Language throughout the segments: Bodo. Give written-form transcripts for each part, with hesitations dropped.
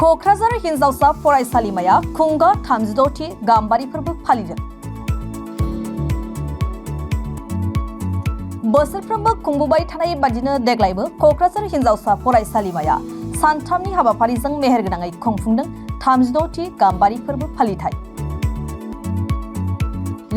क'क्राझार हिनजावसा फरायसालिमाया खुंगा 36थि गाम्बारि फोरबो फालिदों। बोसोरफ्रोमबो खुंबोबाय थानाय बादिनो देग्लायबो क'क्राझार हिनजावसा फरायसालिमाया सानथामनि हाबाफारिजों मेहेरगोनाङै खुंफुंदों 36थि गाम्बारि फोरबो फालिथाय।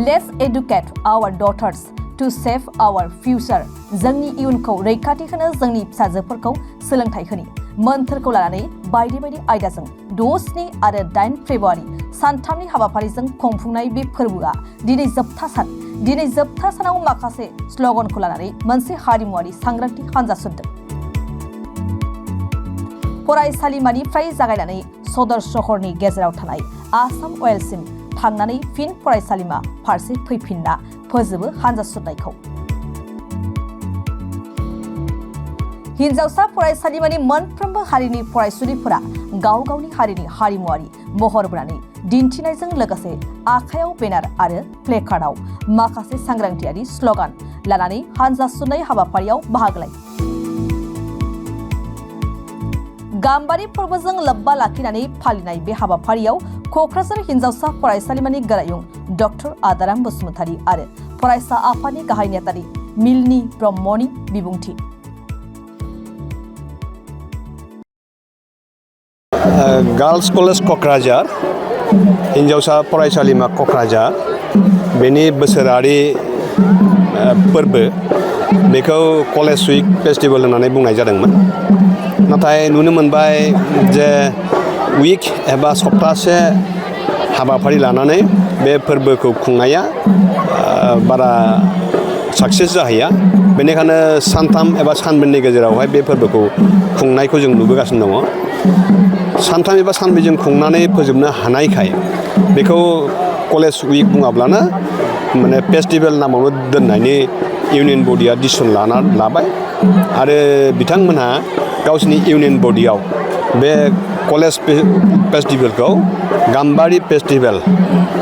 Let's educate our daughters to save our future। जोंनि इयुनखौ रैखाथि होनो जोंनि फिसाजोफोरखौ सोलोंथाइ होनि मोन्थोरखौ लानानै बायदि बायदि आयदाजों 6, 7 आरो 8 फेब्रुआरि सानथामनि हाबाफारिजों खुंफुंनाय बे फोरबोआ दिनै जोबथा सान। दिनै जोबथा सानाव माखासे स्ल'गानखौ लानानै मोनसे हारिमुआरि सांग्रांथि हानजा सुरदों। फरायसालिमानिफ्राय जागायनानै सदर सहरनि गेजेराव थानाय आसाम अइलसिम थांनानै फिन फरायसालिमा फारसे फैफिनना फोजोबो हानजा सुरनायखौ। हिनजावसा फरायसालिमानि मोनफ्रोमबो हारिनि फरायसुलिफोरा गाव गावनि हारिनि हारिमुआरि महर बोनानै दिन्थिनायजों लोगोसे आखायाव बेनार आरो प्लेकार्डआव माखासे सांग्रांथियारि स्ल'गान लानानै हानजा सुरनाय हाबाफारियाव बाहागो लायो। गाम्बारि फोरबोजों लोब्बा लाखिनानै फालिनाय बे हाबाफारियाव क'क्राझार हिनजावसा फरायसालिमानि गोरायुं डक्टर आदाराम बसुमतारी आरो फरायसा आफादनि गाहाय नेहाथारि मिलनि ब्रह्मनि बिबुंथि। गार्ल्स कलेज क'क्राझार हिनजावसा फरायसालिमा क'क्राझार बेनि बोसोरारि फोरबो बेखौ कलेज उइक फेस्टिभेल होननानै बुंनाय जादोंमोन। नाथाय नुनो मोनबाय जे उइक एबा सप्तासे हाबाफारि लानानै बे फोरबोखौ खुंनाया बारा साक्सेस जाहैया। बेनिखायनो सानथाम एबा सानब्रैनि गेजेरावहाय बे फोरबोखौ खुंनायखौ जों नुबोगासिनो दङ। सानथाम एबा सानब्रैजों खुंनानै फोजोबनो हानायखाय बेखौ कलेज उइक बुङाब्लानो माने फेस्टिभेल नामावनो दोननायनि इउनियन बडिया डिसिसन लाबाय आरो बिथांमोनहा गावसिनि इउनियन बडियाव बे कलेज फेस्टिभेलखौ गाम्बारि फेस्टिभेल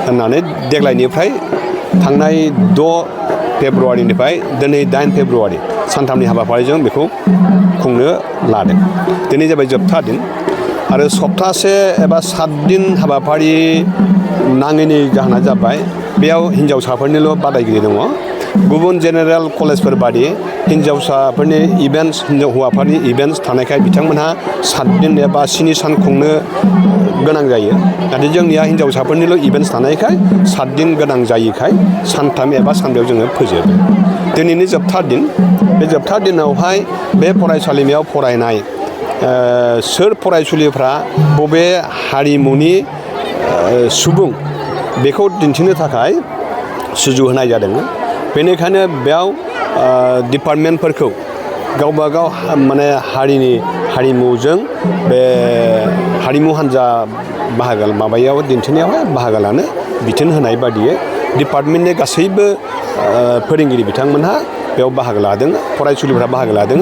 होननानै देग्लायनिफ्राय थांनाय 6 फेब्रुआरिनिफ्राय दिनै 8 फेब्रुआरि सानथामनि हाबाफारिजों बेखौ खुंनो लादों। दिनै जाबाय जोबथा दिन आरो सप्तासे एबा 7 दिन हाबाफारि नाङैनि जाहोना जाबाय बेयाव हिनजावसाफोरनिल' बादायगिरि दङ। गुबुन जेनेरेल कलेजफोर बादि हिनजावसाफोरनि इभेन्ट्स हौवाफोरनि इभेन्ट्स थानायखाय बिथांमोनहा 7 दिन एबा 7 सान खुंनो गोनां जायो। नाथाय जोंनिया हिनजावसाफोरनिल' इभेन्ट्स थानायखाय 7 दिन गोनां जायैखाय सानथाम एबा सानब्रैयाव जोङो फोजोबो। दिनैनि जोबथा दिन बे जोबथा दिनावहाय बे फरायसालिमायाव फरायनाय सोर फरायसुलिफ्रा बबे हारिमुनि सुबुं बेखौ दिन्थिनो थाखाय सुजुग होनाय जादों। बेनिखायनो बेयाव डिपार्टमेन्टफोरखौ गावबा गाव माने हारिमुजों बे हारिमु हान्जा बाहागो माबायाव दिन्थिनायावहाय बाहागो लानो बिथोन होनाय बादियै डिपार्टमेन्टनि गासैबो फोरोंगिरि बिथांमोनहा बेयाव बाहागो लादों, फरायसुलिफोरा बाहागो लादों।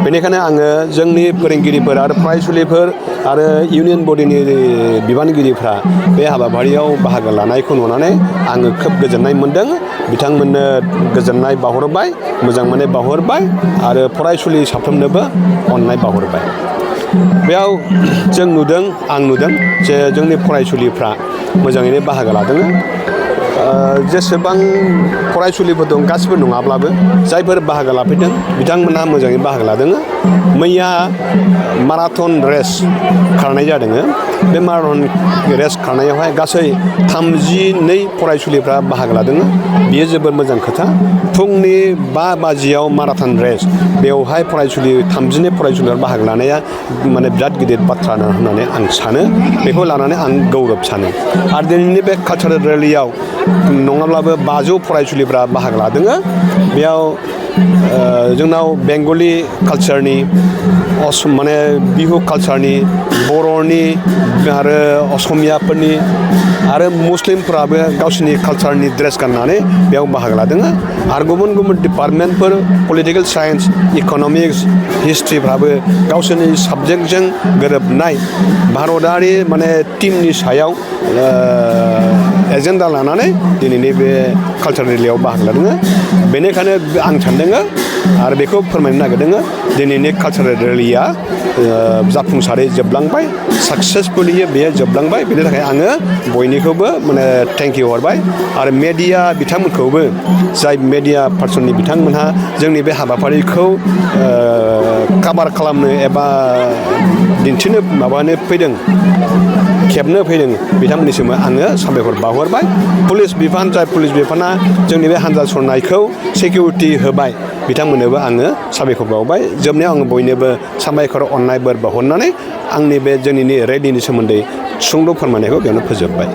बेनिखायनो आङो जोंनि फोरोंगिरिफोर आरो फरायसुलिफोर आरो इउनियन बडिनि बिबानगिरिफ्रा बे हाबाफारियाव बाहागो लानायखौ नुनानै आङो खोब गोजोननाय मोन्दों। बिथांमोननो गोजोननाय बावहरबाय, मोजां मोननाय बावहरबाय आरो फरायसुलि साफ्रोमनोबो अननाय बावहरबाय। बेयाव जों नुदों, आं नुदों जे जोंनि फरायसुलिफ्रा मोजाङैनो बाहागो लादों। जेसेबां फरायसुलिफोर दं गासिबो नङाब्लाबो जायफोर बाहागो लाफैदों बिथांमोनहा मोजाङै बाहागो लादों। मैया माराथन रेस खारनाय जादों। बे माराथन रेस खारनायावहाय गासै 32 फरायसुलिफ्रा बाहागो लादों। बेयो जोबोद मोजां खोथा। फुंनि 5 बाजियाव माराथन रेस बेवहाय 32 फरायसुलिफोर बाहागो लानाया माने बिराद गिदिर बाथ्रा होननानै आं सानो। बेखौ लानानै आं गौरब सानो। आरो दिनैनि बे कालचारेल रेलियाव नङाब्लाबो 500 फरायसुलिफ्रा बाहागो लादों। बेयाव जोंनाव बेंगलि कालचारनि माने बिहु कालचारनि बर'नि आरो असमियाफोरनि आरो मुस्लिमफोराबो गावसिनि कालचारनि ड्रेस गाननानै बेयाव बाहागो लादों। आरो गुबुन गुबुन डिपार्टमेन्टफोर पलिटिकेल साइन्स, इक'नमिक्स, हिस्ट्रिफ्राबो गावसोरनि साबजेक्टजों गोरोबनाय भारतारि माने टीमनि सायाव एजेन्डा लानानै दिनैनि बे कालचार रेलियाव बाहागो लादों बेनिखायनो आं सानदों आरो बेखौ फोरमायनो नागिरदों दिनैनि कालचारेल रेलिया जाफुंसारै जोबलांबाय साक्सेसफुलि बेयो जोबलांबाय बेनि थाखाय आङो बयनिखौबो माने थेंक इउ हरबाय आरो मेडिया बिथांमोनखौबो जाय मेडिया पार्सननि बिथांमोनहा जोंनि बे हाबाफारिखौ काभार खालामनो एबा दिन्थिनो माबानो फैदों खेबनो फैदों बिथांमोननिसिम आङो साबायखर बावहरबाय पुलिस बिफान जाय पुलिस बिफाना जोंनि बे हान्जा सरनायखौ सिकिउरिटि होबाय बिथांमोननोबो आङो साबायखर बावबाय जोबनायाव आङो बयनोबो साबायखर अननाय बोर बावहरनानै आंनि बे जोंनि रेलिनि सोमोन्दै सुंद' फोरमायनायखौ बेयावनो फोजोबबाय